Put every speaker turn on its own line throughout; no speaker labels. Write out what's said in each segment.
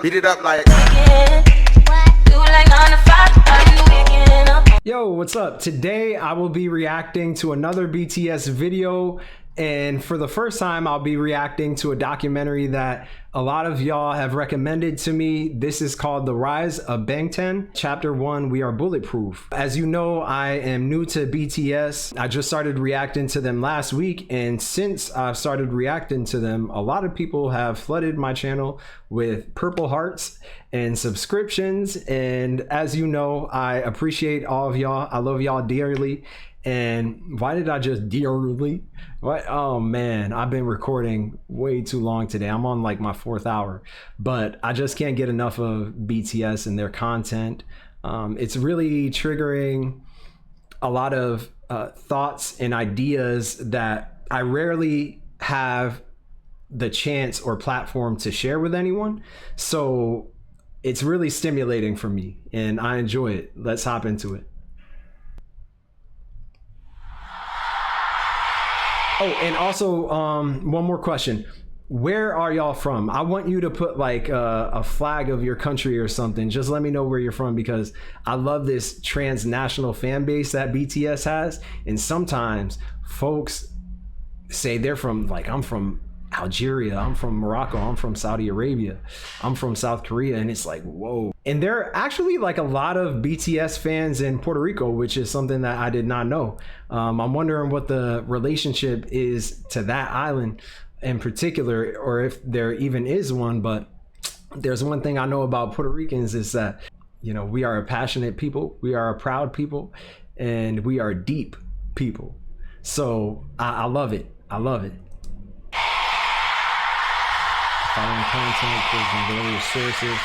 Beat it up like.
Yo, what's up? Today I will be reacting to another BTS video, and for the first time I'll be reacting to a documentary that a lot of y'all have recommended to me. This is called The Rise of BANGTAN. Chapter 1, We Are Bulletproof. As you know, I am new to BTS. I just started reacting to them last week, and since I've started reacting to them, a lot of people have flooded my channel with purple hearts and subscriptions, and as you know, I appreciate all of y'all. I love y'all dearly. And why did I just dearly? What? Oh man, I've been recording way too long today. I'm on like my 4th hour, but I just can't get enough of BTS and their content. It's really triggering a lot of thoughts and ideas that I rarely have the chance or platform to share with anyone. So it's really stimulating for me and I enjoy it. Let's hop into it. Oh, and also one more question. Where are y'all from? I want you to put like a flag of your country or something. Just let me know where you're from, because I love this transnational fan base that BTS has. And sometimes folks say they're from, like, I'm from Algeria, I'm from Morocco, I'm from Saudi Arabia, I'm from South Korea, and it's like, whoa. And there are actually like a lot of BTS fans in Puerto Rico, which is something that I did not know. I'm wondering what the relationship is to that island in particular, or if there even is one. But there's one thing I know about Puerto Ricans is that, you know, we are a passionate people, we are a proud people, and we are deep people. So I love it. I love it. Following content from various sources.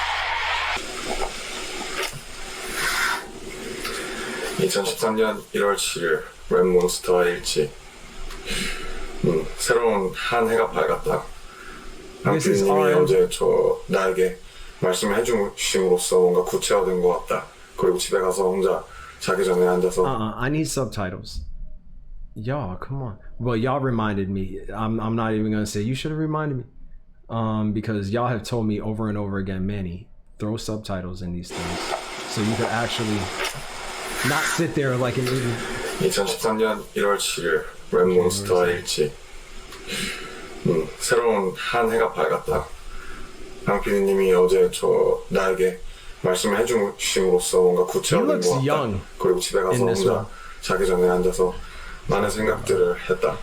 2013년 1월 7일 랩몬스터의 일지. 새로운 한 해가 밝았다. 방탄님이 어제 나에게 말씀을 해주심으로써 뭔가 구체화된 것 같다. 그리고 집에 가서 혼자 자기 전에 앉아서
I need subtitles. Y'all, come on. Well, y'all reminded me. I'm not even gonna say you should have reminded me. Because y'all have told me over and over again, Manny, throw subtitles in these things so you could actually not sit there like an idiot.
2013년 1월 7일 랩몬스터의 일지. 새로운 한 해가 밝았다. 방PD님이 어제 나에게 말씀을 해주심으로써 뭔가 구체화된 것 같다. 그리고 집에 가서 혼자 자기 전에 앉아서 많은 생각들을 했다.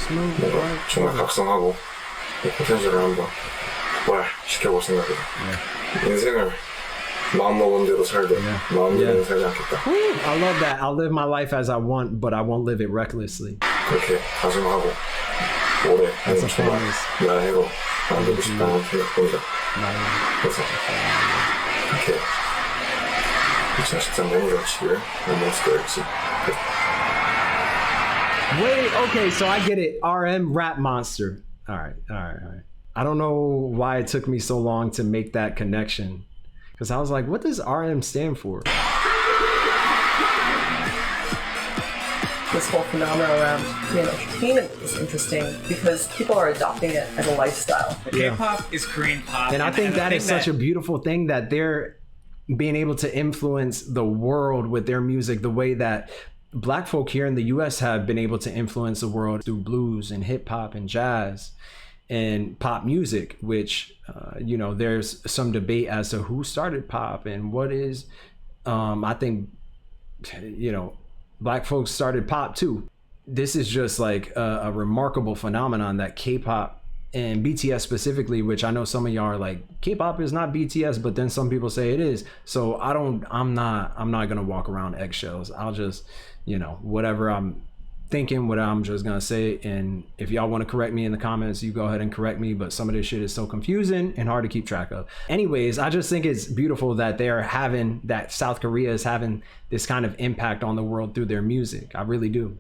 뭔가 정말 각성하고 포텐셜을 한번 부활시켜볼 생각이다. 인생을 마음먹은 대로 살되 마음대로 살지 않겠다.
I love that. I'll live my life as I want, but I won't live it recklessly.
그렇게 다짐하고 올해 정말 나의 해로 만들고 싶다는 생각입니다. 그래서 이렇게 2013년 1월 7일 랩몬스터일지.
Wait, okay, so I get it. RM Rap Monster. All right. I don't know why it took me so long to make that connection, because I was like, what does RM stand for?
This whole phenomenon around entertainment is interesting because people are adopting it as a lifestyle.
K-pop is Korean pop.
And I think that is such a beautiful thing, that they're being able to influence the world with their music the way that Black folk here in the US have been able to influence the world through blues and hip hop and jazz and pop music, which, you know, there's some debate as to who started pop and what is, I think, you know, Black folks started pop too. This is just like a remarkable phenomenon that K-pop and BTS specifically, which I know some of y'all are like, K-pop is not BTS, but then some people say it is. So I'm not gonna walk around eggshells. I'll just, you know, whatever I'm thinking, what I'm just gonna say. And if y'all want to correct me in the comments, you go ahead and correct me, but some of this shit is so confusing and hard to keep track of. Anyways, I just think it's beautiful that that South Korea is having this kind of impact on the world through their music. I really do.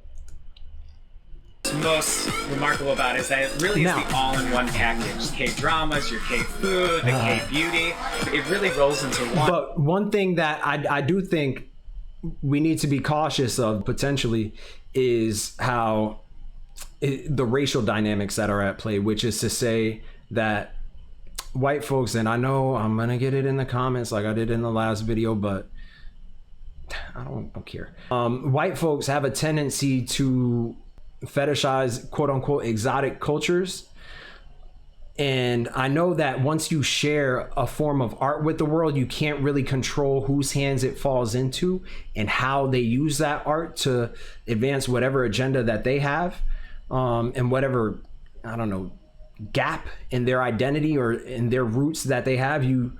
Most remarkable about it is that it really is the all-in-one package. K-dramas, your K-food, the K-beauty. It really rolls into one.
But one thing that I do think we need to be cautious of potentially is how the racial dynamics that are at play, which is to say, that white folks, and I know I'm gonna get it in the comments like I did in the last video, but I don't care. White folks have a tendency to fetishize quote unquote exotic cultures. And I know that once you share a form of art with the world, you can't really control whose hands it falls into and how they use that art to advance whatever agenda that they have, and whatever, I don't know, gap in their identity or in their roots that they have. You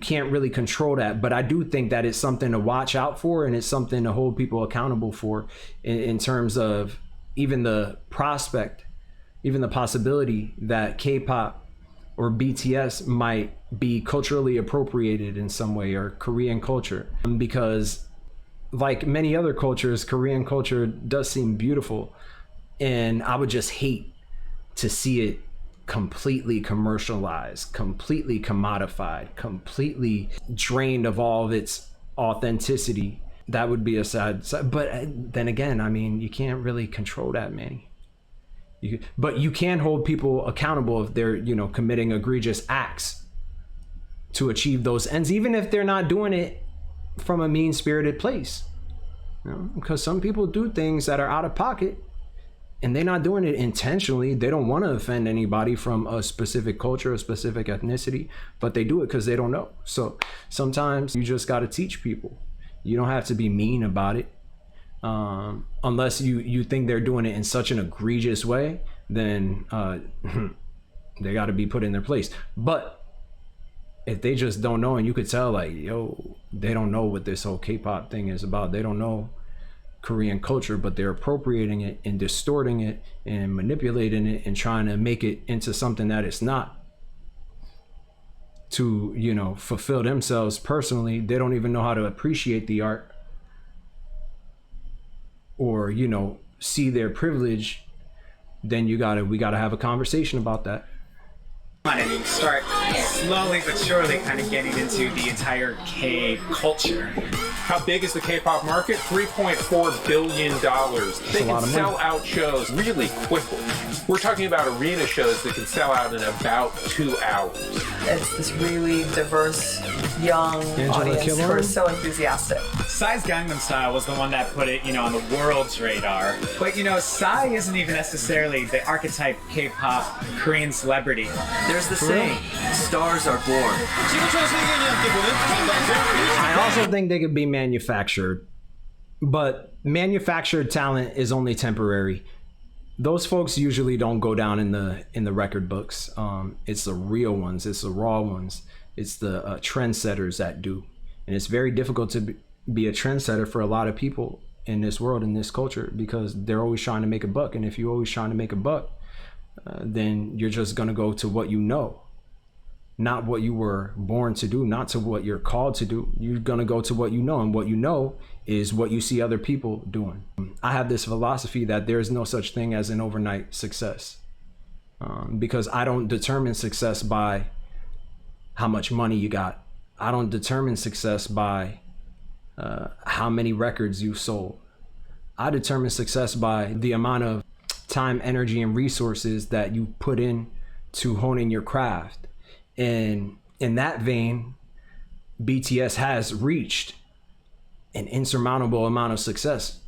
can't really control that. But I do think that it's something to watch out for, and it's something to hold people accountable for in terms of even the prospect, even the possibility that K-pop or BTS might be culturally appropriated in some way, or Korean culture. Because like many other cultures, Korean culture does seem beautiful, and I would just hate to see it completely commercialized, completely commodified, completely drained of all of its authenticity. That would be a sad, but then again, I mean, you can't really control that, Manny. But you can hold people accountable if they're, you know, committing egregious acts to achieve those ends, even if they're not doing it from a mean-spirited place. You know, because some people do things that are out of pocket, and they're not doing it intentionally. They don't want to offend anybody from a specific culture, a specific ethnicity, but they do it because they don't know. So sometimes you just got to teach people. You don't have to be mean about it. Unless you think they're doing it in such an egregious way, then they got to be put in their place. But if they just don't know, and you could tell, like, yo, they don't know what this whole K-pop thing is about, they don't know Korean culture, but they're appropriating it and distorting it and manipulating it and trying to make it into something that it's not, to, you know, fulfill themselves personally. They don't even know how to appreciate the art, or, you know, see their privilege. Then we gotta have a conversation about that.
And start slowly but surely kind of getting into the entire K culture.
How big is the K-pop market? $3.4 billion. They can sell out shows really quickly. We're talking about arena shows that can sell out in about 2 hours.
It's this really diverse, young audience who are so enthusiastic.
Psy's Gangnam Style was the one that put it, you know, on the world's radar. But, you know, Psy isn't even necessarily the archetype K-pop Korean celebrity.
There's the saying, stars are born.
I also think they could be manufactured, but manufactured talent is only temporary. Those folks usually don't go down in the record books. It's the real ones, it's the raw ones, it's the trendsetters that do. And it's very difficult to be a trendsetter for a lot of people in this world, in this culture, because they're always trying to make a buck. And if you're always trying to make a buck, then you're just gonna go to what you know, not what you were born to do, not to what you're called to do. You're gonna go to what you know, and what you know is what you see other people doing. I have this philosophy that there's no such thing as an overnight success, because I don't determine success by how much money you got. I don't determine success by how many records you sold. I determine success by the amount of time, energy, and resources that you put in to honing your craft. And in that vein, BTS has reached an insurmountable amount of success,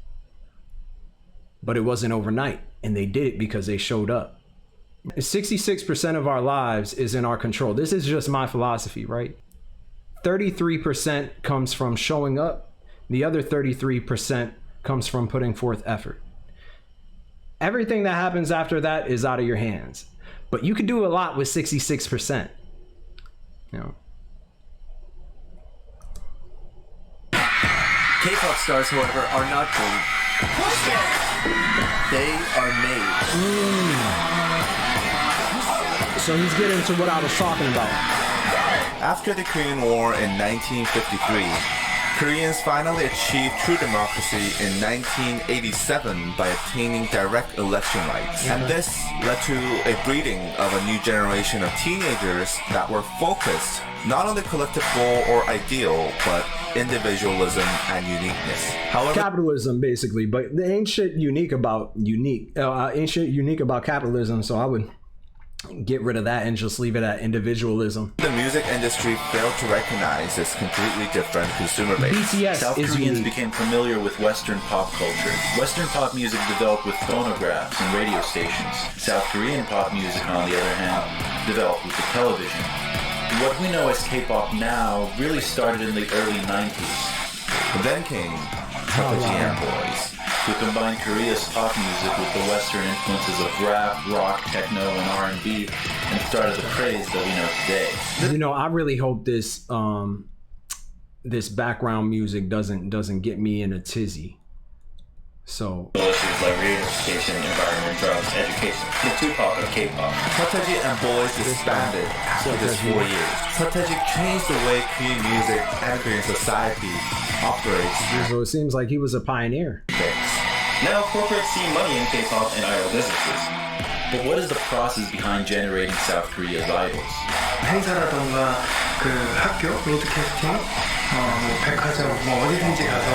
but it wasn't overnight, and they did it because they showed up. 66% of our lives is in our control. This is just my philosophy, right? 33% comes from showing up. The other 33% comes from putting forth effort. Everything that happens after that is out of your hands, but you can do a lot with 66%. You know.
K-pop stars, however, are not born. They are made.
So he's getting to what I was talking about.
After the Korean War in 1953, Koreans finally achieved true democracy in 1987 by obtaining direct election rights. And this led to a breeding of a new generation of teenagers that were focused not on the collective goal or ideal, but individualism and uniqueness. However,
capitalism, basically, but there ain't shit unique about capitalism, so get rid of that and just leave it at individualism.
The music industry failed to recognize this completely different consumer base.
BTS
South
is
Koreans
unique.
became familiar with Western pop culture. Western pop music developed with phonographs and radio stations. South Korean pop music, on the other hand, developed with the television. What we know as K-pop now really started in the early 90s.
Then came Papa Boys,
who combined Korea's pop music with the Western influences of rap, rock, techno, and R&B, and started the craze that we know today.
You know, I really hope this this background music doesn't get me in a tizzy. So
Issues like reunification, environment, drugs, education, the Tupac of K-pop.
Pataji and Boys disbanded after just 4 years. Pataji changed the way Korean music and Korean society operates.
So it seems like he was a pioneer.
Now corporates see money in K-pop and idol businesses. But what is the process behind generating South Korea's idols?
행사라던가 그 학교 브로드캐스팅, 뭐 백화점, 뭐 어디든지 가서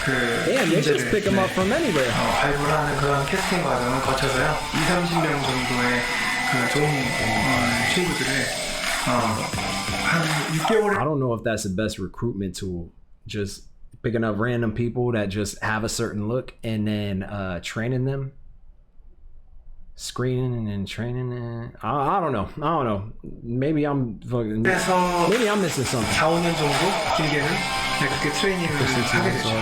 그
Damn, they just pick them up from anywhere.
발굴하는 그런 캐스팅 과정을 거쳐서요. 20-30명 정도의 그 좋은 친구들을 한 6개월에
I don't know if that's the best recruitment tool. Just picking up random people that just have a certain look and then training them. Screening and then training and I don't know. Maybe I'm missing something.
4-5년 정도 길게는 그렇게 트레이닝을 하게 되죠.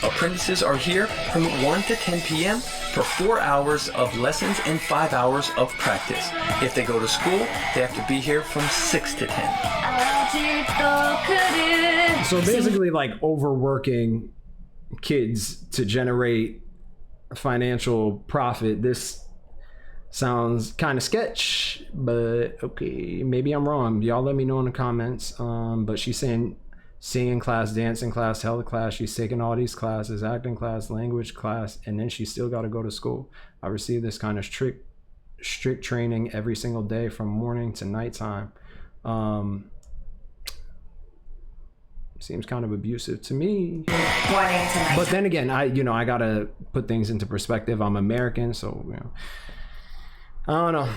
Apprentices are here from 1 to 10 p.m. for 4 hours of lessons and 5 hours of practice. If they go to school, they have to be here from 6 to 10.
So basically like overworking kids to generate financial profit. This sounds kind of sketch, but okay, maybe I'm wrong. Y'all let me know in the comments. But she's saying singing class, dancing class, health class. She's taking all these classes, acting class, language class, and then she still got to go to school. I receive this kind of strict training every single day from morning to nighttime. Seems kind of abusive to me. But then again, I gotta put things into perspective. I'm American, so I don't know.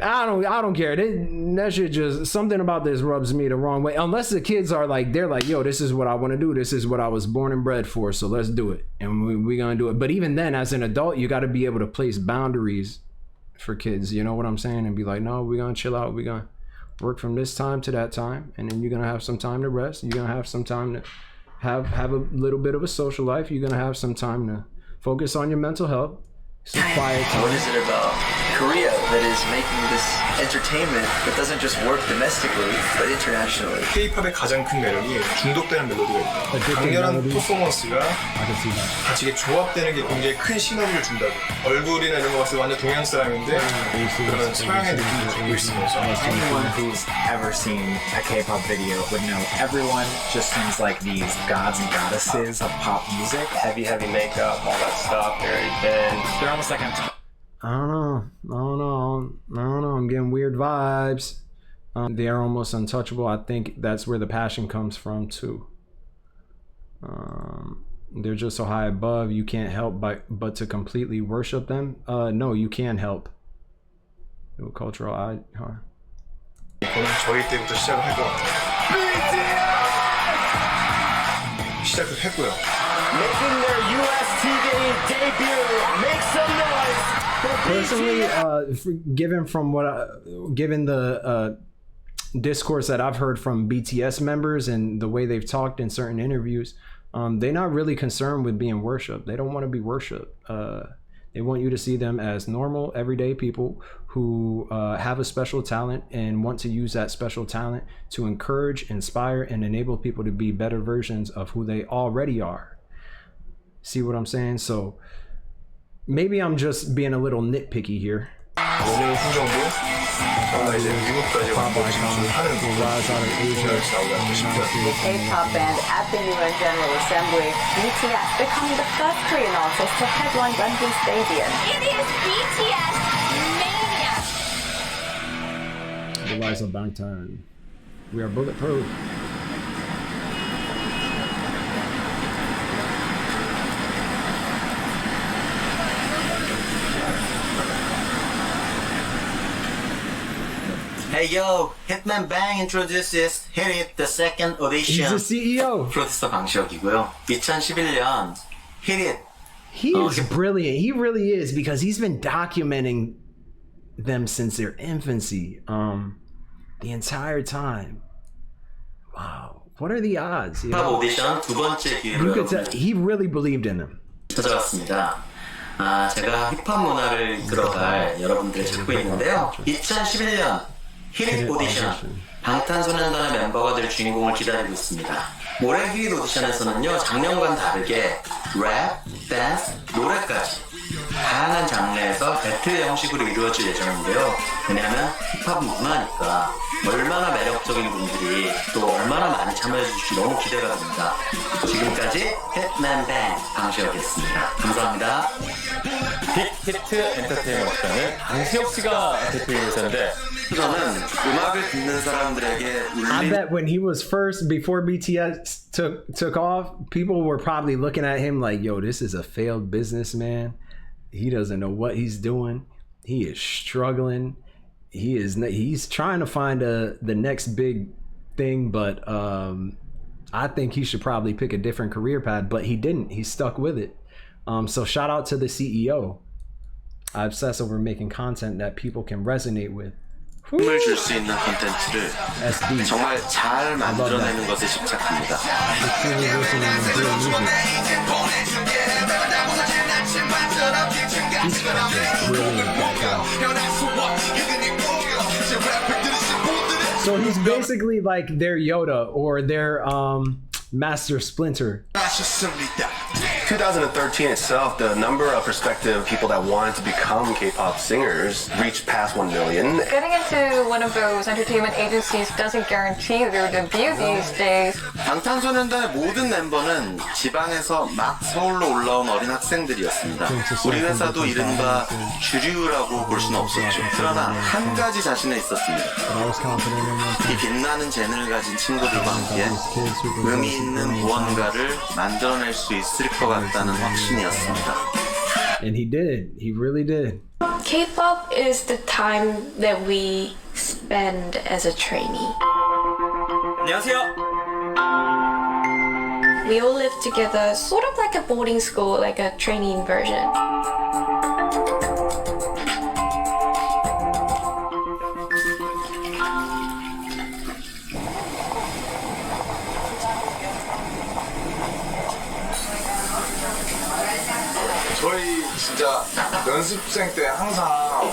I don't care. That shit just, something about this rubs me the wrong way. Unless the kids are like, they're like, yo, this is what I want to do. This is what I was born and bred for. So let's do it, and we're gonna do it. But even then, as an adult, you got to be able to place boundaries for kids. You know what I'm saying? And be like, no, we're gonna chill out. We're gonna work from this time to that time, and then you're gonna have some time to rest. You're gonna have some time to have a little bit of a social life. You're gonna have some time to focus on your mental health. Some quiet time.
What is it about Korea that is making this entertainment that doesn't just work domestically but internationally?
K-팝의 가장 큰 매력이 중독되는 멜로디가 있다. 강렬한 퍼포먼스가 같이 이게 조합되는 게 굉장히 큰 시너지를 준다고. 얼굴이나 이런 거 봤을 때 완전 동양 사람인데 그런 서양의 느낌도 주고 있으면서.
Anyone who's ever seen a K-pop video would know everyone just seems like these gods and goddesses of pop music.
Heavy makeup, all that stuff, very thin.
They're almost like
I don't know. I'm getting weird vibes. They are almost untouchable. I think that's where the passion comes from too. They're just so high above, you can't help but to completely worship them. No, you can help. No cultural eye.
저희 때부터 시작을 할 것 같아요. 시작을 했고요.
Making their US TV debut. Make some noise.
Personally, given the discourse that I've heard from BTS members and the way they've talked in certain interviews, they're not really concerned with being worshipped. They don't want to be worshipped. They want you to see them as normal, everyday people who have a special talent and want to use that special talent to encourage, inspire, and enable people to be better versions of who they already are. See what I'm saying? So maybe I'm just being a little nitpicky here.
오늘 후정도 저희가 이제 미국까지 완전 진출하는 나오지 싶어요.
K-pop band at the UN General Assembly, BTS becoming the first Korean artist to headline Wembley Stadium.
It is BTS Mania!
The rise of BANGTAN. We are Bulletproof.
Hey yo, Hitman Bang introduces Hit It the second audition.
He's the CEO.
프로듀서 방시혁이고요. 2011년 Hit It.
He is brilliant. He really is, because he's been documenting them since their infancy, the entire time. Wow, what are the odds?
힙합 오디션 두 번째 기회로
He really believed in them.
찾아왔습니다. 제가 힙합 문화를 이끌어갈 여러분들을 찾고 있는데요. 2011년 히릿 오디션 방탄소년단의 멤버가 될 주인공을 기다리고 있습니다. 올해 히릿 오디션에서는요, 작년과는 다르게 랩, 댄스, 노래까지 다양한 장르에서 배틀 형식으로 이루어질 예정인데요. 왜냐하면 힙합 문화니까 얼마나 매력적인 분들이 또 얼마나 많이 참여해주실지 너무 기대가 됩니다. 지금까지 hitman bang 방시혁이었습니다. 감사합니다.
빅히트 엔터테인먼트는 방시혁 씨가 대표이셨는데,
저는 음악을 듣는 사람들에게
I bet when he was first, before BTS took off, people were probably looking at him like, yo, this is a failed businessman. He doesn't know what he's doing. He is struggling. He's trying to find the next big thing, but I think he should probably pick a different career path, but he didn't. He stuck with it. So shout out to the CEO. I obsess over making content that people can resonate with.
힘을 줄 수 있는 콘텐츠를 정말 잘 만들어내는 것에 집착합니다.
So he's basically like their Yoda or their Master Splinter.
2013 itself, the number of prospective people that wanted to become K-pop singers reached past 1 million.
Getting into one of those entertainment agencies doesn't guarantee their debut these days.
방탄소년단의 모든 멤버는 지방에서 막 서울로 올라온 어린 학생들이었습니다. 우리 회사도 이른바 주류라고 볼 수는 없었죠. 그러나 한 가지 자신은 있었습니다. 이 빛나는 재능을 가진 친구들과 함께 의미 있는 무언가를 만들어낼 수 있을 것 같다는 확신이었습니다.
And he did. He really did.
K-pop is the time that we spend as a trainee.
안녕하세요.
We all live together, sort of like a boarding school, like a trainee version.
저희 진짜 연습생 때 항상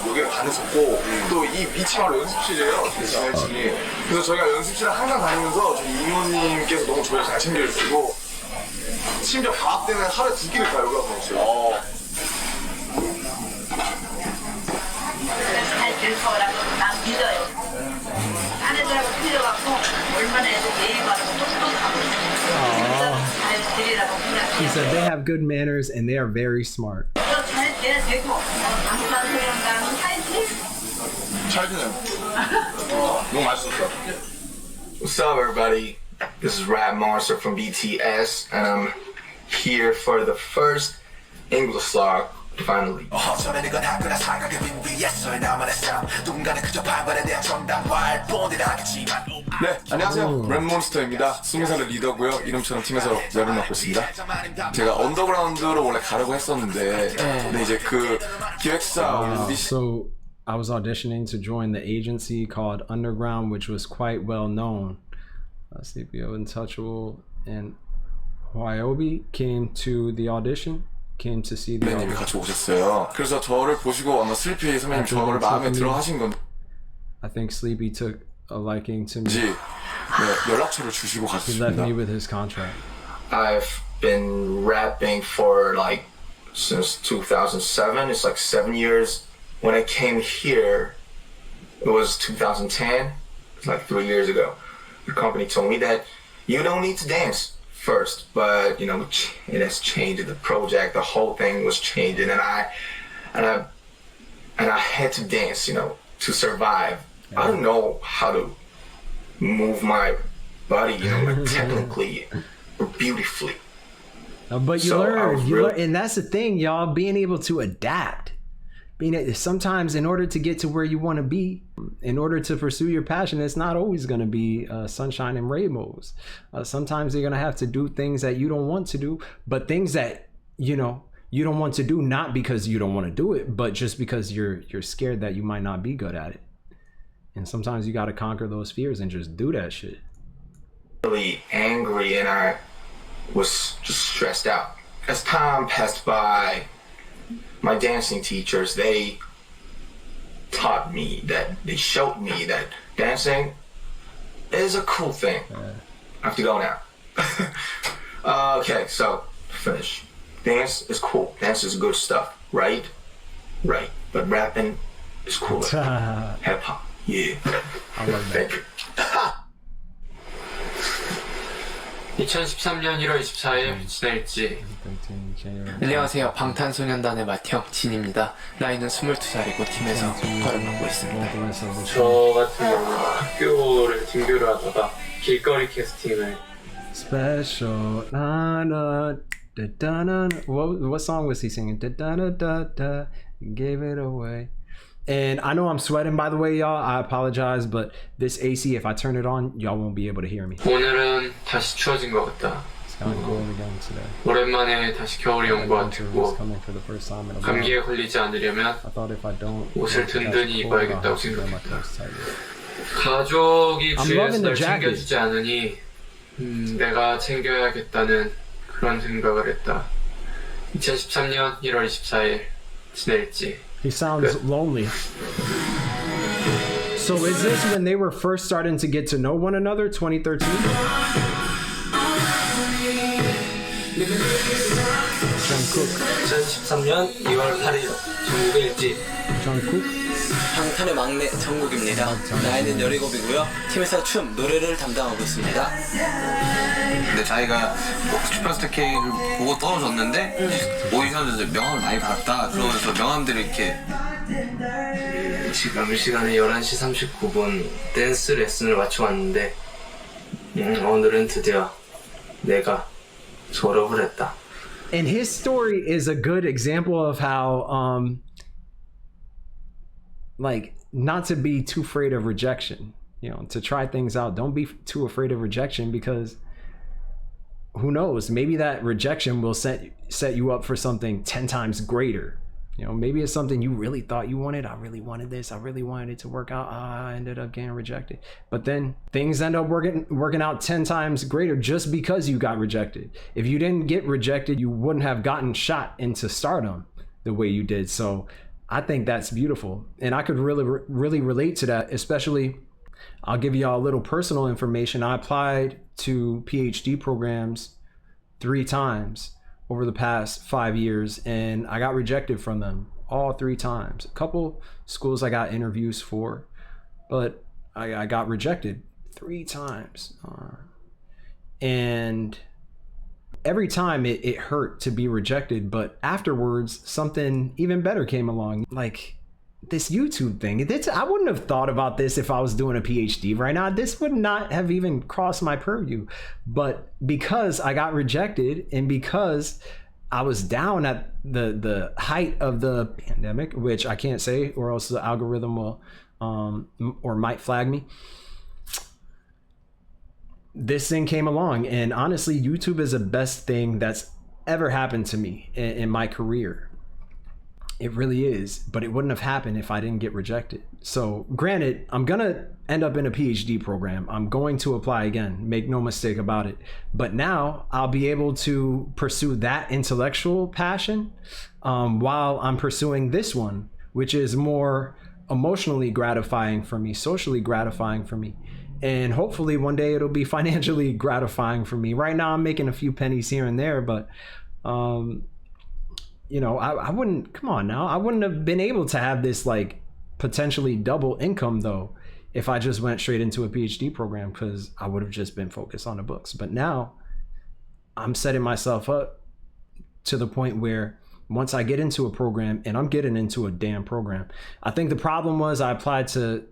여기를 다녔었고 또 이 위치가 바로 연습실이에요. 지내층이. 그래서 저희가 연습실을 항상 다니면서 저희 이모님께서 너무 저를 잘 챙겨주시고 심지어 방학 때는 하루에 2끼를 다 여기 와서 먹었어요.
잘 될 거라고 난 믿어요. 딴 애들하고 틀려갖고 얼마나 애들 예의 바르고 똑똑하고 잘 되리라고 그냥.
He said they have good manners and they are very smart.
잘 돼야 되고 방탄소년단은 살지.
잘 지내요. 너무 맛있었어. What's up, everybody? This is Rap Monster from BTS, and I'm here for the first English song. Finally. 네, 안녕하세요. 랩몬스터입니다. 20살의 리더고요. 이름처럼 팀에서 랩을 맡고 있습니다. 제가 언더그라운드로 원래 가려고 했었는데 근데 이제 그 기획사
So I was auditioning to join the agency called Underground, which was quite well known. CPO, Untouchable, and Hyobi came to the audition. Came to see the
선배님이 같이 오셨어요. 그래서 저를 보시고 아마 슬리피 선배님 저를 마음에 들어 하신 건지
I think Sleepy took a liking to me.
네, 연락처를 주시고
He left
갔습니다.
me with his contract.
I've been rapping for like since 2007. It's like 7 years. When I came here, it was 2010. It's like 3 years ago. The company told me that you don't need to dance first, but you know it has changed. The project, the whole thing was changing, and I had to dance, you know, to survive. I don't know how to move my body, you know, like technically or beautifully.
But you learn, and that's the thing, y'all, being able to adapt. sometimes in order to get to where you want to be, in order to pursue your passion, it's not always going to be sunshine and rainbows. Sometimes you're going to have to do things that you don't want to do, but things that, you don't want to do, not because you don't want to do it, but just because you're scared that you might not be good at it. And sometimes you got to conquer those fears and just do that shit.
Really angry, and I was just stressed out. As time passed by, my dancing teachers, they taught me that, they showed me that dancing is a cool thing. I have to go now. Okay, so finish. Dance is cool. Dance is good stuff, right? Right. But rapping is cooler. Hip hop. Yeah.
I love that.
Thank you.
2013년 1월 24일 지낼지.
안녕하세요. 방탄소년단의 맏형 진입니다. 나이는 22살이고 팀에서 보컬을 맡고 있습니다.
저 같은 경우는 학교를 등교를 하다가 길거리 캐스팅을
Special. What song was he singing? Gave it away. And I know I'm sweating, by the way, y'all. I apologize, but this AC, if I turn it on, y'all won't be able to hear me.
오늘은 다시 추워진 것 같다. 오랜만에 다시 겨울이 온 것 같고 감기에 걸리지 않으려면 옷을 든든히 입어야겠다고 생각했다. 가족이 주위에서 널 챙겨주지 않으니 내가 챙겨야겠다는 그런 생각을 했다. 2013년 1월 24일 지낼지.
He sounds lonely. So is this when they were first starting to get to know one another, 2013?
Jungkook. 2013년 2월 8일 중국의 일지.
Jungkook.
방탄의 막내 정국입니다. 나이는 17이고요. 팀에서 춤, 노래를 담당하고 있습니다.
근데 자기가 슈퍼스타 K를 보고 떨어졌는데 오디션에서 명함을 많이 받았다. 그러면서 명함들을 이렇게
지금 시간에 11시 39분 댄스 레슨을 마쳐 왔는데 오늘은 드디어 내가 졸업을 했다.
And his story is a good example of how like not to be too afraid of rejection, to try things out. Don't be too afraid of rejection, because who knows, maybe that rejection will set you up for something 10 times greater. Maybe it's something you really thought you wanted. I really wanted this. I really wanted it to work out. I ended up getting rejected. But then things end up working out 10 times greater just because you got rejected. If you didn't get rejected, you wouldn't have gotten shot into stardom the way you did. So I think that's beautiful. And I could really relate to that, especially, I'll give y'all a little personal information. I applied to PhD programs 3 times over the past 5 years, and I got rejected from them all 3 times. A couple schools I got interviews for, but I got rejected 3 times. And every time it hurt to be rejected, but afterwards something even better came along, like this YouTube thing. I wouldn't have thought about this if I was doing a PhD right now. This would not have even crossed my purview. But because I got rejected, and because I was down at the height of the pandemic, which I can't say, or else the algorithm will or might flag me, this thing came along. And honestly, YouTube is the best thing that's ever happened to me in my career. It really is. But it wouldn't have happened if I didn't get rejected. So granted, I'm gonna end up in a PhD program. I'm going to apply again, make no mistake about it. But now I'll be able to pursue that intellectual passion while I'm pursuing this one, which is more emotionally gratifying for me, socially gratifying for me. And hopefully one day it'll be financially gratifying for me. Right now I'm making a few pennies here and there, but I wouldn't, come on now, I wouldn't have been able to have this like potentially double income though if I just went straight into a PhD program, because I would have just been focused on the books. But now I'm setting myself up to the point where once I get into a program, and I'm getting into a damn program. I think the problem was I applied to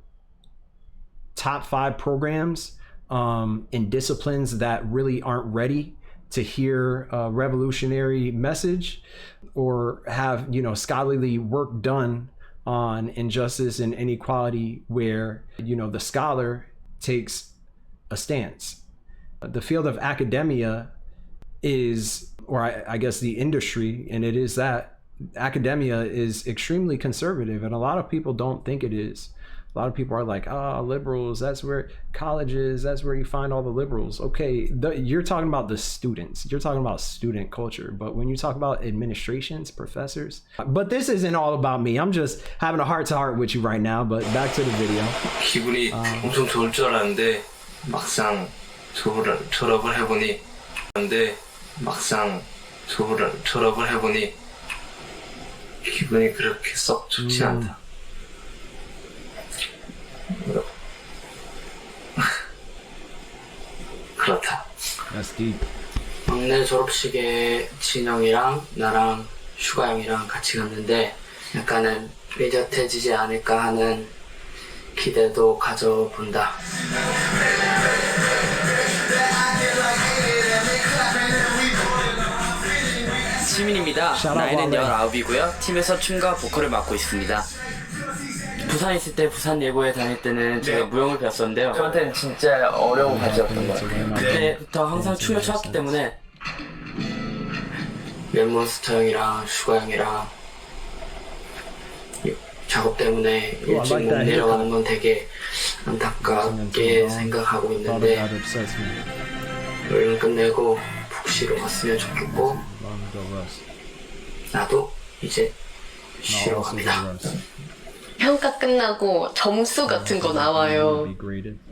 top 5 programs in disciplines that really aren't ready to hear a revolutionary message or have scholarly work done on injustice and inequality where, you know, the scholar takes a stance. The field of academia is, or I guess the industry, and it is that, academia is extremely conservative, and a lot of people don't think it is. A lot of people are like, liberals, that's where college is, that's where you find all the liberals. Okay, you're talking about the students, you're talking about student culture, but when you talk about administrations, professors, but this isn't all about me. I'm just having a heart-to-heart with you right now, but back to the video.
기분이 엄청 좋을 줄 알았는데 막상 졸업을 해보니 기분이 그렇게 썩 좋지 않다. 그렇다.
That's deep.
막내 졸업식에 진영이랑 나랑 슈가 형이랑 같이 갔는데 약간은 삐졌해지지 않을까 하는 기대도 가져본다.
시민입니다. 나이는 19이고요. 팀에서 춤과 보컬을 맡고 있습니다. 부산에 있을 때 부산 예고에 다닐 때는 제가 무용을 배웠었는데요. 저한테는 진짜 어려운 과제였던 것 같아요. 그때부터 항상 춤을 췄기 때문에
랩몬스터 형이랑 슈가 형이랑 작업 때문에 일찍 못 내려가는 건 되게 안타깝게 생각하고 있는데 얼른 끝내고 푹 쉬러 갔으면 좋겠고 나도 이제 쉬러 갑니다.
평가 끝나고 점수 같은 거 나와요.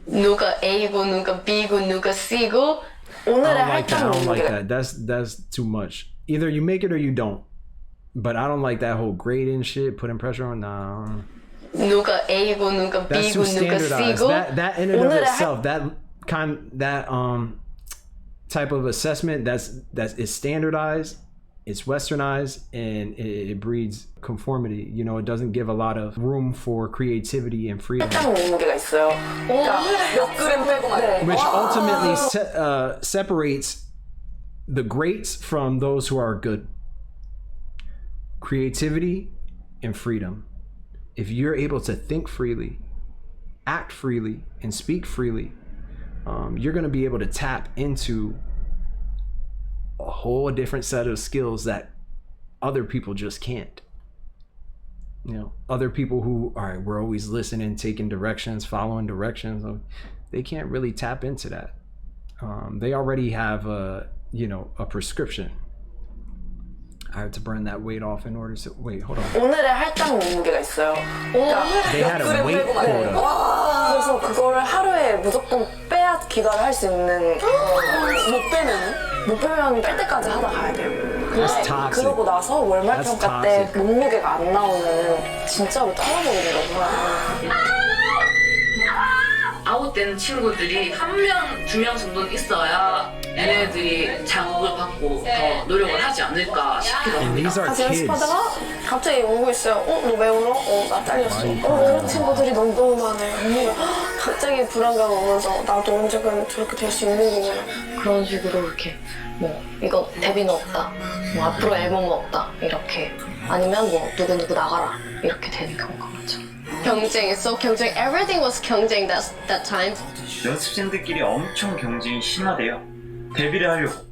누가 A고 누가 B고 누가 C고 오늘의 할당
I don't like that. That's too much. Either you make it or you don't. But I don't like that whole grading shit, putting pressure on. Nah.
누가 A고 누가
That's too
B고 누가
standardized.
C고
That in and of itself, that type of assessment that is standardized, it's westernized, and it breeds conformity. You know, it doesn't give a lot of room for creativity and freedom.
할당 몸무게가 있어요. 몇 그램 빼고 말이에요.
Which ultimately separates the greats from those who are good. Creativity and freedom. If you're able to think freely, act freely, and speak freely, you're going to be able to tap into a whole different set of skills that other people just can't. You know, other people who, all right, we're always listening, taking directions, following directions, they can't really tap into that. They already have a prescription. I have to burn that weight off in order to wait. Hold on.
오늘의 할당 몸무게가 있어요.
They had a weight quota.
그래서 그거를 하루에 무조건 빼야 기가를 할 수 있는 못 빼면 뺄 때까지 하다 가야 돼요. 근데 그러고 나서 월말 평가 때 몸무게가 안 나오면 진짜로 떨어지게 되더라고요.
아웃 되는 친구들이 한 명, 두 명 정도는 있어야 얘네들이 자극을 받고 더 노력을 하지 않을까 싶기도 합니다.
같이 연습하다가 갑자기 울고 있어요. 너 왜 울어? 나 잘렸어. 그런 친구들이 너무 많아요. 갑자기 불안감 오면서 나도 언젠간 저렇게 될 수 있는 거구나.
그런 식으로 이렇게 뭐 이거 데뷔는 없다, 뭐 앞으로 앨범은 없다 이렇게, 아니면 뭐 누구 나가라 이렇게 되는 경우가 많죠. 경쟁, everything was 경쟁 that time.
연습생들끼리 엄청 경쟁이 심하대요. 데뷔를 하려고.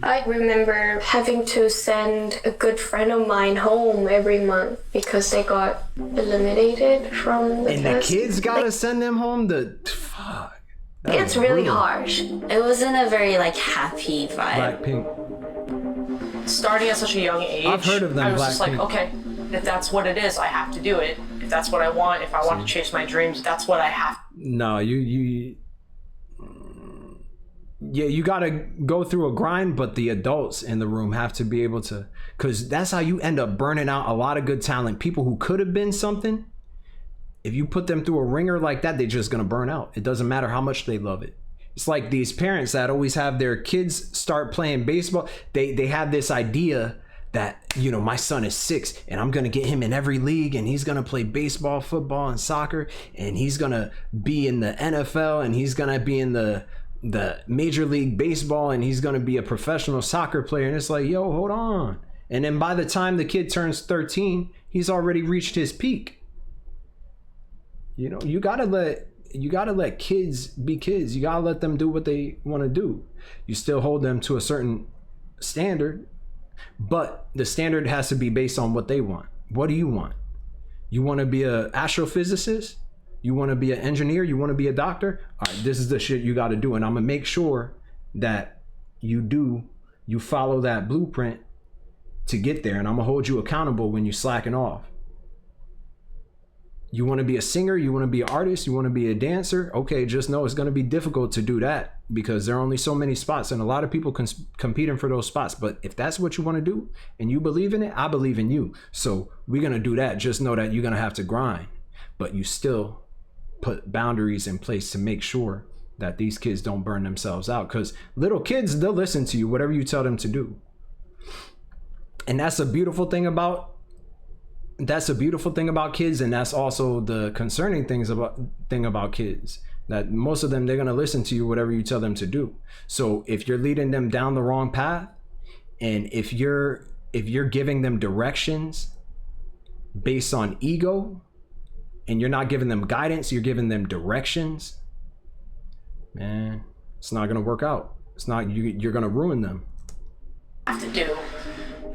I remember having to send a good friend of mine home every month because they got eliminated from the
test. And the kids gotta send them home? Fuck.
It's really harsh.
It wasn't a very happy vibe.
Blackpink.
Starting at such a young age,
I've heard of them.
I was just like,
Blackpink.
okay, if that's what it is, I have to do it. If that's what I want, if I want to chase my dreams, that's what I have.
No, you gotta go through a grind, but the adults in the room have to be able to, because that's how you end up burning out a lot of good talent. People who could have been something, if you put them through a ringer like that, they're just gonna burn out. It doesn't matter how much they love it. It's like these parents that always have their kids start playing baseball. They have this idea that, my son is 6 and I'm gonna get him in every league and he's gonna play baseball, football, and soccer, and he's gonna be in the NFL, and he's gonna be in the Major League Baseball, and he's gonna be a professional soccer player. And it's like, yo, hold on. And then by the time the kid turns 13, he's already reached his peak. You know, you gotta let kids be kids. You gotta let them do what they want to do. You still hold them to a certain standard, but the standard has to be based on what they want. What do you want? You want to be an astrophysicist? You want to be an engineer? You want to be a doctor? All right, this is the shit you got to do, and I'm gonna make sure that you follow that blueprint to get there, and I'm gonna hold you accountable when you slacking off. You want to be a singer, you want to be an artist, you want to be a dancer, okay, just know it's going to be difficult to do that because there are only so many spots and a lot of people competing for those spots. But if that's what you want to do and you believe in it, I believe in you. So we're going to do that. Just know that you're going to have to grind, but you still put boundaries in place to make sure that these kids don't burn themselves out, because little kids, they'll listen to you, whatever you tell them to do. And that's a beautiful thing about kids, and that's also the concerning thing about kids, that most of them, they're going to listen to you whatever you tell them to do. So if you're leading them down the wrong path, and if you're giving them directions based on ego and you're not giving them guidance, you're giving them directions, man, it's not going to work out. It's not, you're going to ruin them.
Have to do.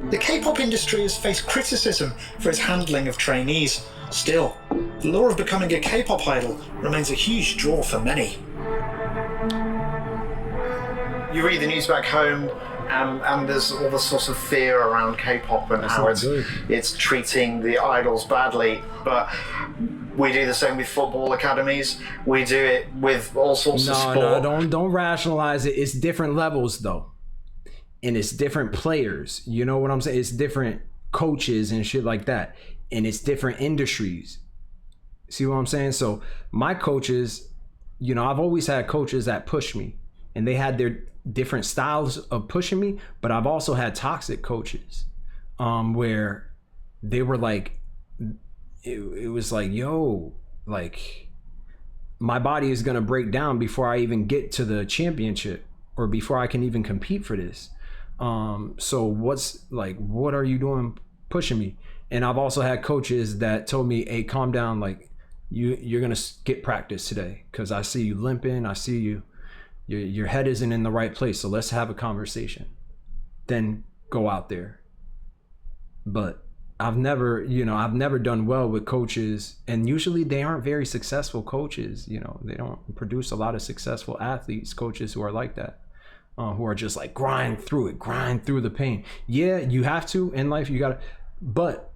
The K-pop industry has faced criticism for its handling of trainees. Still, the lure of becoming a K-pop idol remains a huge draw for many. You read the news back home, and there's all the sorts of fear around K-pop and how it's treating the idols badly. But we do the same with football academies. We do it with all sorts of sport.
No, don't rationalize it. It's different levels though. And it's different players, you know what I'm saying? It's different coaches and shit like that. And it's different industries. See what I'm saying? So my coaches, you know, I've always had coaches that push me, and they had their different styles of pushing me, but I've also had toxic coaches where they were like, it was like, yo, like my body is gonna break down before I even get to the championship or before I can even compete for this. So what are you doing pushing me? And I've also had coaches that told me, hey, calm down, like you're gonna skip practice today because I see you limping, I see your head isn't in the right place, so let's have a conversation, then go out there. But I've never done well with coaches, and usually they aren't very successful coaches. You know, they don't produce a lot of successful athletes, coaches who are like that. Who are just like grind through the pain. Yeah, you have to in life, but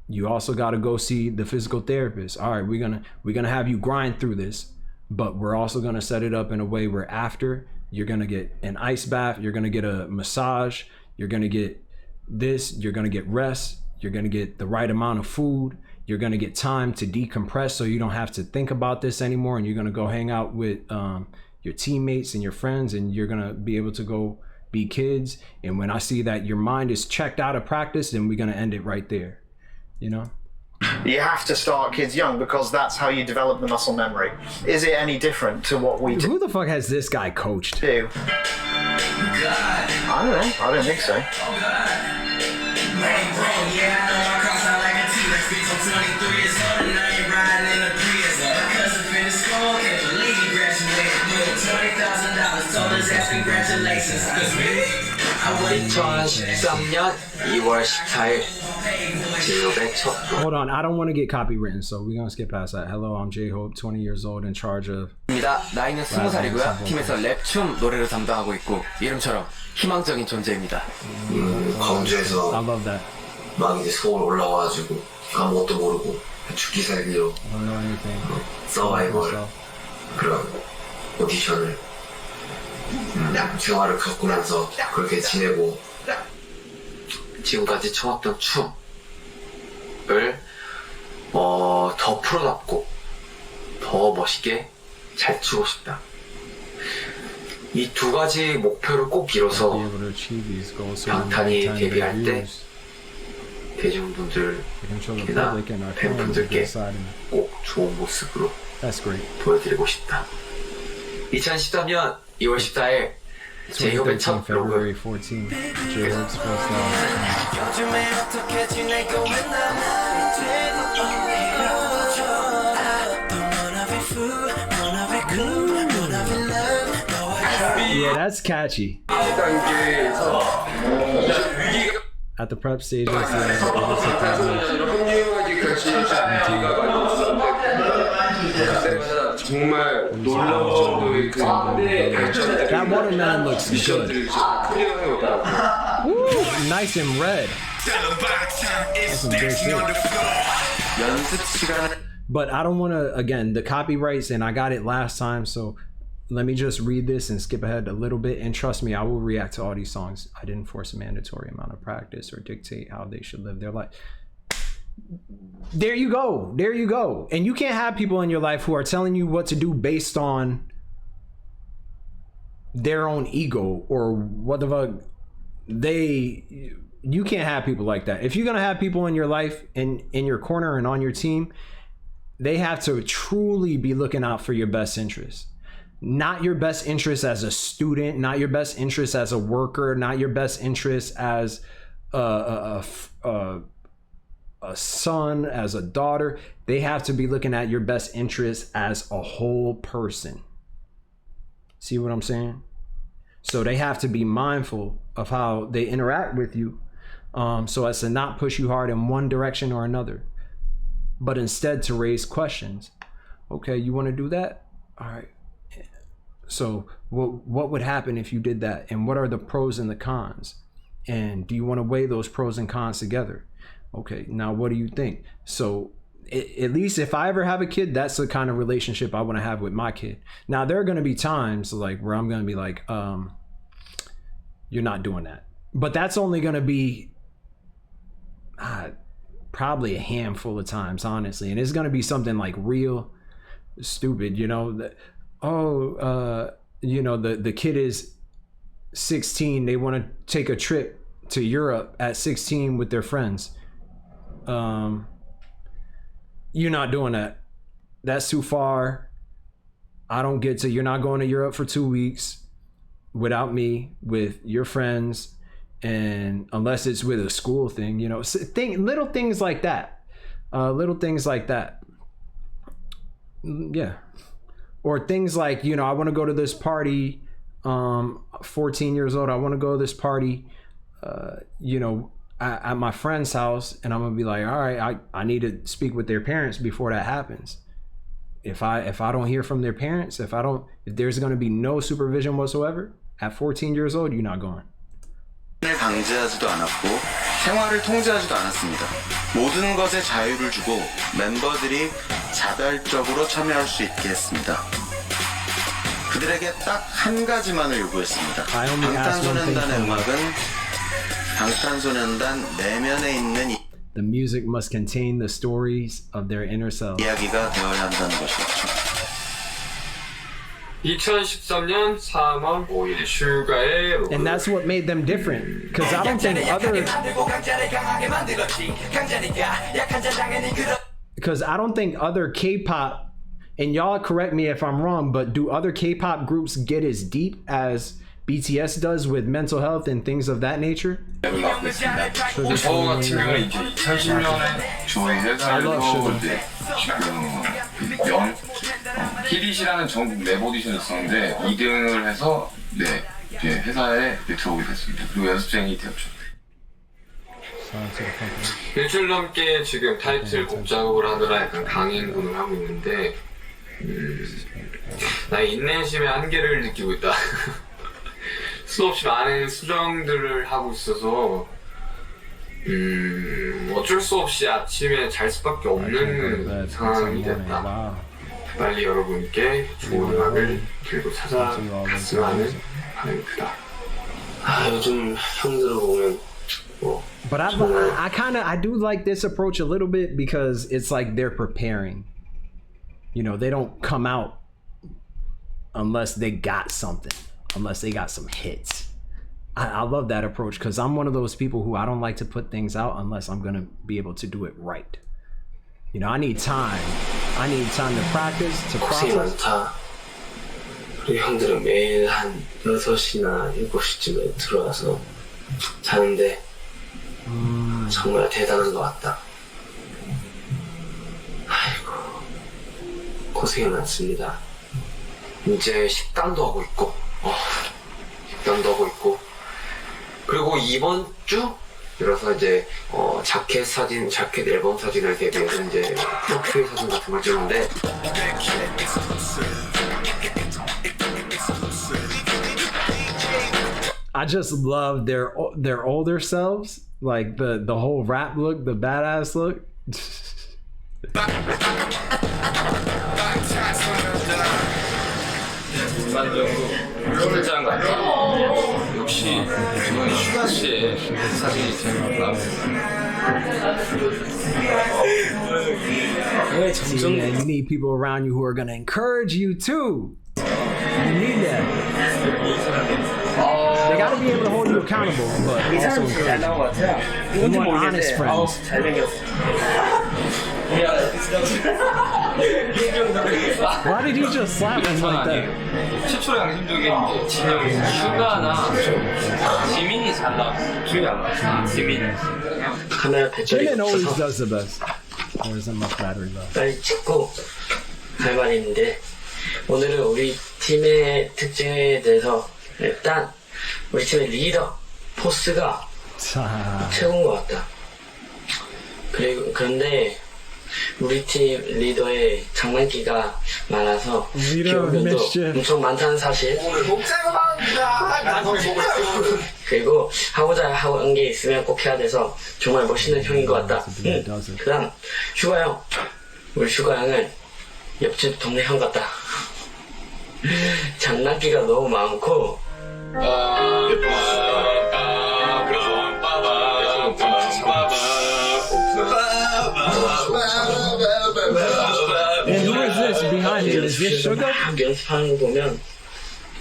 you also gotta go see the physical therapist. All right, we're gonna have you grind through this, but we're also gonna set it up in a way where after you're gonna get an ice bath, you're gonna get a massage, you're gonna get this, you're gonna get rest, you're gonna get the right amount of food, you're gonna get time to decompress so you don't have to think about this anymore, and you're gonna go hang out with your teammates and your friends, and you're gonna be able to go be kids. And when I see that your mind is checked out of practice, then we're gonna end it right there, you know?
You have to start kids young because that's how you develop the muscle memory. Is it any different to what we do?
Who the fuck has this guy coached?
I don't know, I don't think so.
Congratulations. 2013년 2월 14일 제이홉의 첫.
Hold on, I don't want to get copywritten, so we're gonna skip past that. Hello, I'm J-Hope, 20 years old, in charge of.
나이는 20살이고요. 팀에서 랩, 춤, 노래를 담당하고 있고 이름처럼 희망적인 존재입니다.
광주에서 막 이제 서울 올라와가지고 아무것도 모르고 죽기 살기로 서바이벌 그런 오디션을 생활을 겪고 나서 그렇게 지내고
지금까지 춰왔던 춤을 더 프로답고 더 멋있게 잘 추고 싶다. 이 두 가지 목표를 꼭 이뤄서 방탄이 데뷔할 때 대중분들이나 팬분들께 꼭 좋은 모습으로 보여드리고 싶다. 2013년 2월 14일 제이홉의 첫 로그.
Yeah, that's catchy. At the prep stages, that watermelon looks good. Woo, nice and red. That's some good shit. But I don't want to, again, the copyrights, and I got it last time, so let me just read this and skip ahead a little bit. And trust me, I will react to all these songs. I didn't force a mandatory amount of practice or dictate how they should live their life. There you go. There you go. And you can't have people in your life who are telling you what to do based on their own ego or what the fuck you can't have people like that. If you're going to have people in your life and in your corner and on your team, they have to truly be looking out for your best interests. Not your best interest as a student, not your best interest as a worker, not your best interest as a son, as a daughter. They have to be looking at your best interest as a whole person. See what I'm saying? So they have to be mindful of how they interact with you, so as to not push you hard in one direction or another, but instead to raise questions. Okay, you want to do that? All right. So what would happen if you did that? And what are the pros and the cons? And do you want to weigh those pros and cons together? Okay, now what do you think? So at least if I ever have a kid, that's the kind of relationship I want to have with my kid. Now there are going to be times like where I'm going to be like, you're not doing that. But that's only going to be probably a handful of times, honestly. And it's going to be something like real stupid, you know, that, you know, the kid is 16. They want to take a trip to Europe at 16 with their friends. You're not doing that. That's too far. I don't get to, you're not going to Europe for 2 weeks without me, with your friends, and unless it's with a school thing, you know, little things like that. Little things like that. Yeah. Or things like, you know, I want to go to this party, 14 years old. I want to go to this party, you know, at my friend's house. And I'm going to be like, all right, I need to speak with their parents before that happens. If I don't hear from their parents, if there's going to be no supervision whatsoever, at 14 years old, you're not going.
강제하지도 않았고 생활을 통제하지도 않았습니다. 모든 것에 자유를 주고 멤버들이 자발적으로 참여할 수 있게 했습니다. 그들에게 딱 한 가지만을 요구했습니다. 방탄소년단의 음악은 방탄소년단 내면에 있는
The music must contain the stories of their inner selves.
이야기가 되어야 한다는 것이었죠.
2013년 3월 5일 슈가의
And that's what made them different. Because I don't think other K-pop, and y'all correct me if I'm wrong, but do other K-pop groups get as deep as BTS does with mental health and things of that nature?
저 같은 경우는 이제 2010년에 저희 회사에서 이제 히릿이라는 전국 랩 오디션이 있었는데 2등을 해서 네 이제 회사에 들어오게 됐습니다. 그리고 연습생이 되었죠. 일주일 넘게 지금 타이틀곡 작업을 하느라 약간 강행군을 하고 있는데 나의 인내심의 한계를 느끼고 있다. 수없이 많은 수정들을 하고 있어서 어쩔 수 없이 아침에 잘 수밖에 없는 상황이 됐다. 빨리 여러분께 좋은 음악을 들고 찾아갔으면 하는 바람이 크다. 요즘 형들을 보면
But I do like this approach a little bit because it's like they're preparing. You know, they don't come out unless they got something. Unless they got some hits. I love that approach because I'm one of those people who I don't like to put things out unless I'm going to be able to do it right. You know, I need time. I need time to practice, to
고생이
process.
많다. 우리 형들은 매일 한 6시나 7시쯤에 들어와서 자는데 정말 대단한 것 같다. 아이고, 고생이 많습니다. 이제 식당도 하고 있고 식당도 하고 있고 그리고 이번 주 그래서 이제 자켓 앨범 사진을 대비해서 이제 프로필 사진 같은 걸 찍는데
I just love their older selves, like the whole rap look, the badass look.
짠 같아. 역시 주머니 슈가 씨의 사진이 제일 나쁘다.
Yeah, you need people around you who are gonna encourage you too. You need that. They gotta be able to hold you accountable, but also encourage you. You want honest friends. Why did he just slap him like that?
최초로 양심적인 진영이 슈가나 지민이 잘 나왔어. 기억이 안 나. 지민.
카메라 배터리가
Jimin always
없어서
does the best. There isn't much battery left.
빨리 찍고 할 말이 있는데 오늘은 우리 팀의 특징에 대해서 일단 우리 팀의 리더 포스가 최고인 것 같다. 그런데 우리 팀 리더의 장난기가 많아서 비오면도 엄청 많다는 사실. 그리고 하고자 하는 게 있으면 꼭 해야 돼서 정말 멋있는 형인 것 같다. 그다음 슈가 형. 우리 슈가 형은 옆집 동네 형 같다. 장난기가 너무 많고
And who is this behind him? Is this Sugar?
연습하는 거 보면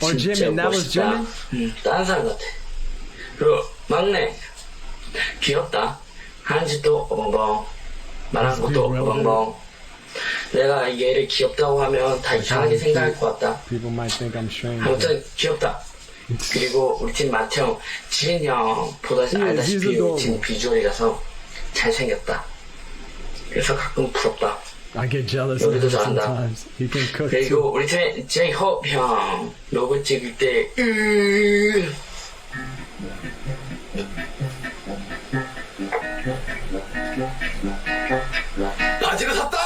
Or Jimin? That was Jimin?
다른 사람 같아. 그리고 막내 귀엽다. 하는 짓도 어벙벙 말하는 것도 어벙벙. 내가 얘를 귀엽다고 하면 다 이상하게 생각할 것 같다.
People might think I'm strange.
아무튼 귀엽다. 그리고 우리 팀 마태형, 지린 형보다 알다시피 우리 팀 비주얼이라서 잘생겼다. 그래서 가끔 부럽다.
I get jealous
요리도
of him
잘한다.
sometimes. He can cook
그리고
too.
우리 팀의 제이홉 형 로고 찍을 때 바지를 샀다!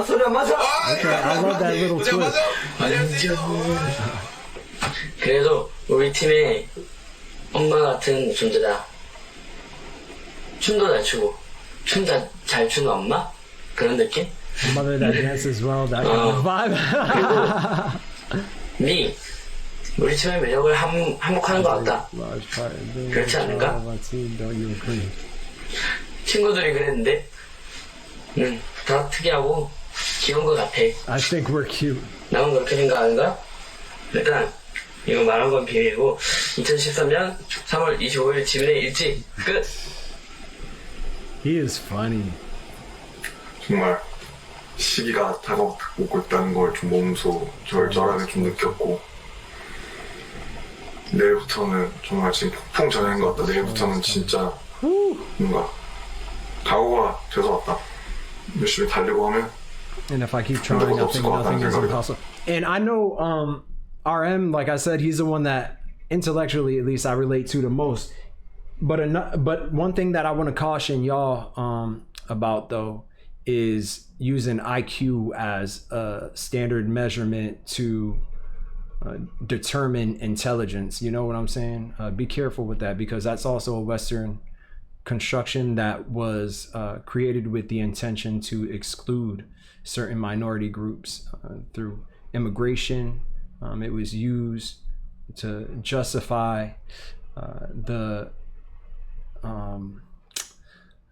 소리야 맞아!
Okay, I love that little twist.
그래도 우리 팀의 엄마 같은 존재다. 춤도 잘 추고 춤 잘 추는 엄마? 그런 느낌?
Mother that dances well, that kind of vibe.
미 우리 팀의 매력을 한몫하는 것 같다. 그렇지 않을까? 친구들이 그랬는데 다 특이하고 귀여운 것 같아.
I think we're cute.
나만 그렇게 생각하는가? 일단 이거 말한 건 비밀이고 2013년 3월 25일 지민의 일지 끝!
He is funny.
정말 시기가 다가오고 있다는 걸 좀 몸소 절절하게 좀 느꼈고 내일부터는 정말 지금 폭풍 전야인 것 같다. 내일부터는 진짜 뭔가 각오가 돼서 왔다. 열심히 달리고 하면
And if I keep trying, I think nothing is impossible. And I know RM, like I said, he's the one that intellectually, at least, I relate to the most. But one thing that I want to caution y'all about though is using IQ as a standard measurement to determine intelligence. You know what I'm saying? Be careful with that, because that's also a Western construction that was created with the intention to exclude certain minority groups through immigration. It was used to justify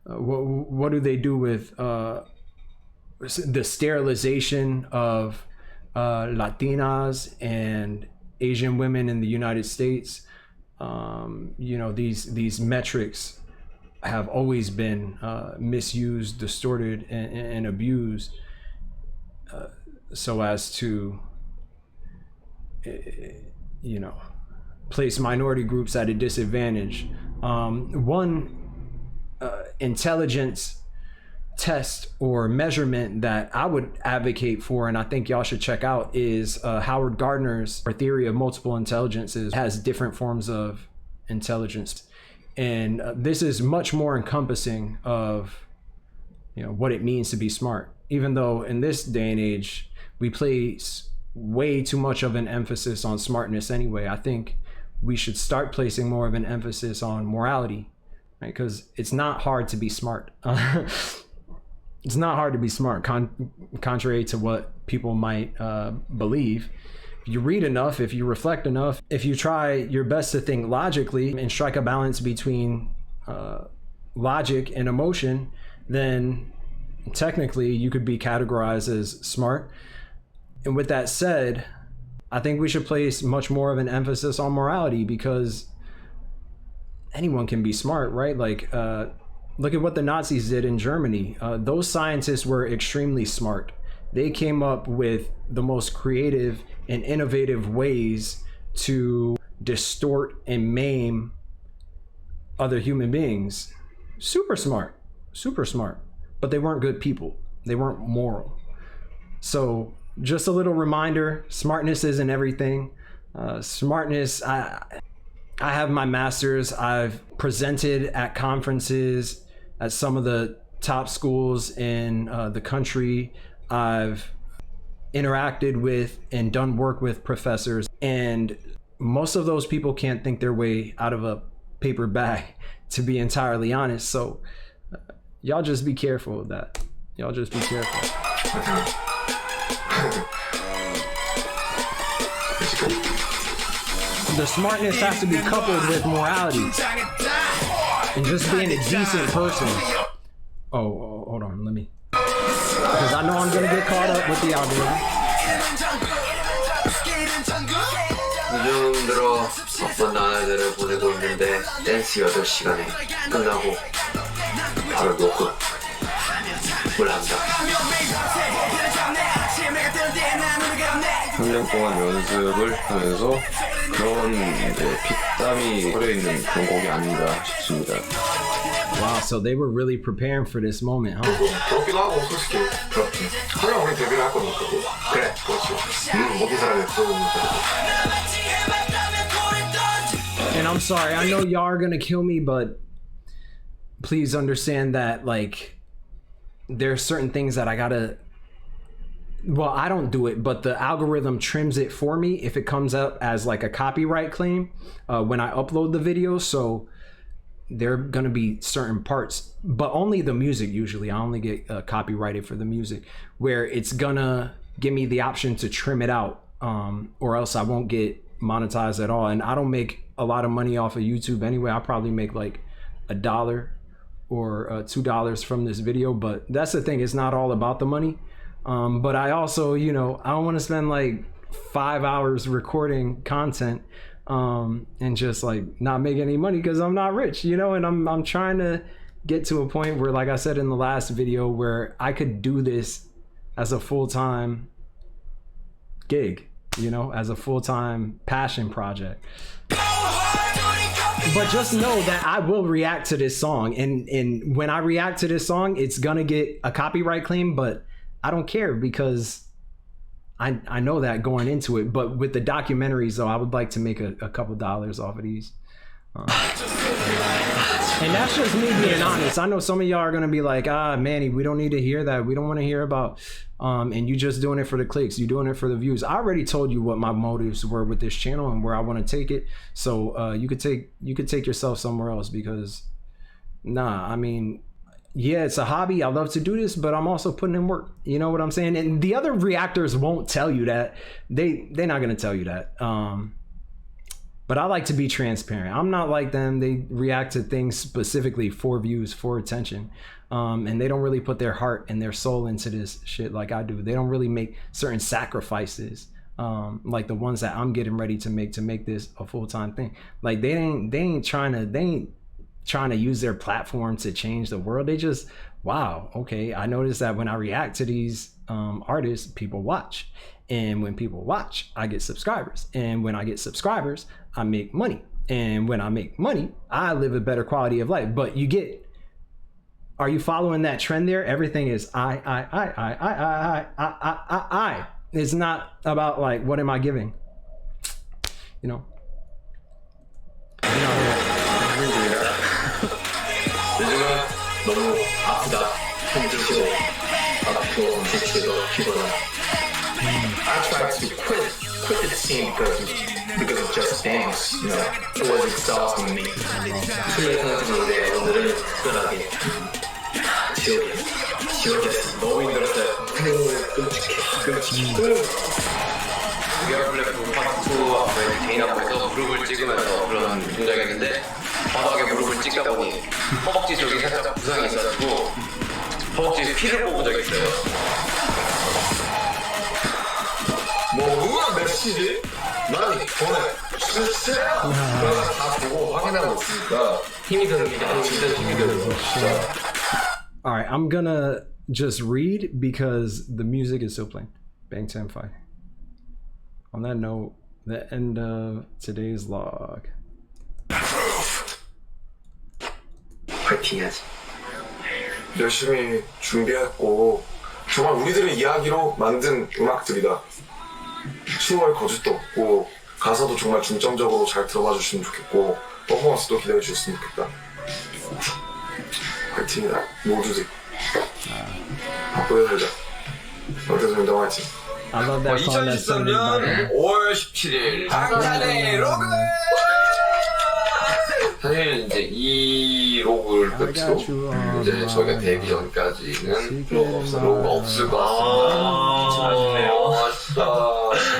what do they do with the sterilization of Latinas and Asian women in the United States? You know, these metrics have always been misused, distorted, and abused so as to, you know, place minority groups at a disadvantage. Intelligence test or measurement that I would advocate for, and I think y'all should check out, is Howard Gardner's theory of multiple intelligences. It has different forms of intelligence, and this is much more encompassing of, you know, what it means to be smart. Even though in this day and age we place way too much of an emphasis on smartness anyway, I think we should start placing more of an emphasis on morality, right? Because it's not hard to be smart. It's not hard to be smart, contrary to what people might believe. If you read enough, if you reflect enough, if you try your best to think logically and strike a balance between logic and emotion, then technically you could be categorized as smart. And with that said, I think we should place much more of an emphasis on morality, because anyone can be smart, right? Like, look at what the Nazis did in Germany. Those scientists were extremely smart. They came up with the most creative and innovative ways to distort and maim other human beings. Super smart, super smart. But they weren't good people. They weren't moral. So just a little reminder, smartness isn't everything. Smartness, I have my master's. I've presented at conferences at some of the top schools in the country. I've interacted with and done work with professors, and most of those people can't think their way out of a paper bag, to be entirely honest. So y'all just be careful of that. Y'all just be careful. The smartness has to be coupled with morality and just being a decent person. Oh, hold on, let me, because I know I'm gonna get caught up with the algorithm.
요즘 들어 어떤 나날들을 보내고 있는데 댄스 8시간에 끝나고 바로 녹음을 한다.
3년 동안 연습을 하면서 그런 핏땀이 흐려있는 그런 곡이 아닌가 싶습니다.
Wow, so they were really preparing for this moment, huh?
그렇기도 하고 솔직히 그렇지. 그냥 우리 데뷔를 할 거니까. 그래, 그렇지. 모든 사람이 그러니까.
And I'm sorry, I know y'all are gonna kill me, but please understand that, like, there are certain things that I gotta, well, I don't do it, but the algorithm trims it for me if it comes up as like a copyright claim when I upload the video. So there are gonna be certain parts, but only the music usually. I only get copyrighted for the music, where it's gonna give me the option to trim it out, or else I won't get monetized at all. And I don't make a lot of money off of YouTube anyway. I probably make like $1 or $2 from this video, but that's the thing, it's not all about the money. But I also, you know, I don't want to spend like 5 hours recording content and just like not make any money because I'm not rich, you know. And I'm trying to get to a point where, like I said in the last video, where I could do this as a full-time gig, you know, as a full-time passion project. But just know that I will react to this song, and when I react to this song, it's gonna get a copyright claim, but I don't care because I know that going into it. But with the documentaries though, I would like to make a couple dollars off of these. And that's just me being honest. I know some of y'all are gonna be like, Manny, we don't need to hear that. We don't want to hear about and you just doing it for the clicks, you doing it for the views. I already told you what my motives were with this channel and where I want to take it. So you could take yourself somewhere else, because I mean, yeah, it's a hobby. I love to do this, but I'm also putting in work. You know what I'm saying? And the other reactors won't tell you that. They're not gonna tell you that. But I like to be transparent. I'm not like them. They react to things specifically for views, for attention. And they don't really put their heart and their soul into this shit like I do. They don't really make certain sacrifices like the ones that I'm getting ready to make this a full-time thing. Like they ain't trying to use their platform to change the world. They just, wow, okay, I noticed that when I react to these artists, people watch. And when people watch, I get subscribers. And when I get subscribers, I make money. And when I make money, I live a better quality of life. But you get Are you following that trend there? Everything is I. It's not about like, what am I giving? You know?
요즘은 너무 아프다, 힘들고, 아프고, 지치고, 피곤하다. I tried to quit the scene because of just dance, you know, it was exhausting me. 술을 생각했는데 오늘은 특별하게 지옥이었어. 너무 힘들었어요. 끔찍해.
블랙 파트 2 앞에 개인 앞에서 무릎을 찍으면서 그런 동작이 있는데 바닥에 무릎을 찍다 보니 허벅지 쪽이 살짝 부상이 있어가지고 허벅지에 피를 뽑은 적이 있어요.
뭐 응원 메시지? 난 전에 실수야. 그래서 다 보고 확인하고 있으니까
힘이 드는 게 진짜 힘이 드는 거.
Alright, I'm gonna just read because the music is still playing. BANGTAN 5. On that note, the end of today's log.
파이팅 해야지.
열심히 준비했고 정말 우리들의 이야기로 만든 음악들이다. 춤을 거짓도 없고 가사도 정말 중점적으로 잘 들어봐 주시면 좋겠고 퍼포먼스도 기대해 주셨으면 좋겠다. 파이팅이다. 모두들 바쁘게 살자. 방탄소년단 화이팅.
I love that song.
2013년 5월 17일 방탄의 로그.
사실 이제 이 로그를 끝으로 이제 저희가 데뷔 전까지는 로그가 없을 것 같습니다.
아쉽네요.
아쉽다.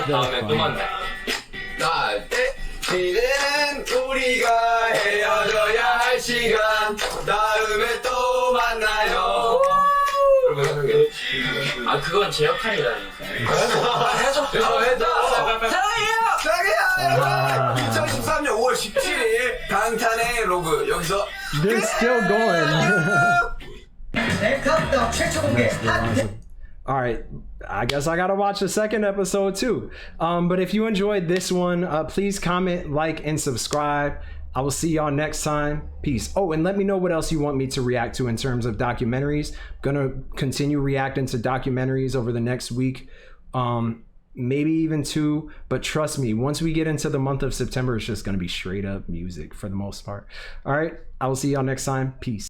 다음에 또 만나요.
이제는 우리가 헤어져야 할 시간. 다음에 또 만나요.
아 그건 제 역할이라니까요.
해줘. 사랑해요. 2013년 5월 17일 방탄의 로그 여기서
They're still going. Alright, I guess I gotta watch the second episode too. But if you enjoyed this one, please comment, like, and subscribe. I will see y'all next time. Peace. Oh, and let me know what else you want me to react to in terms of documentaries. I'm gonna continue reacting to documentaries over the next week. Maybe even 2, but trust me, once we get into the month of September, it's just gonna be straight up music for the most part. All right, I will see y'all next time. Peace.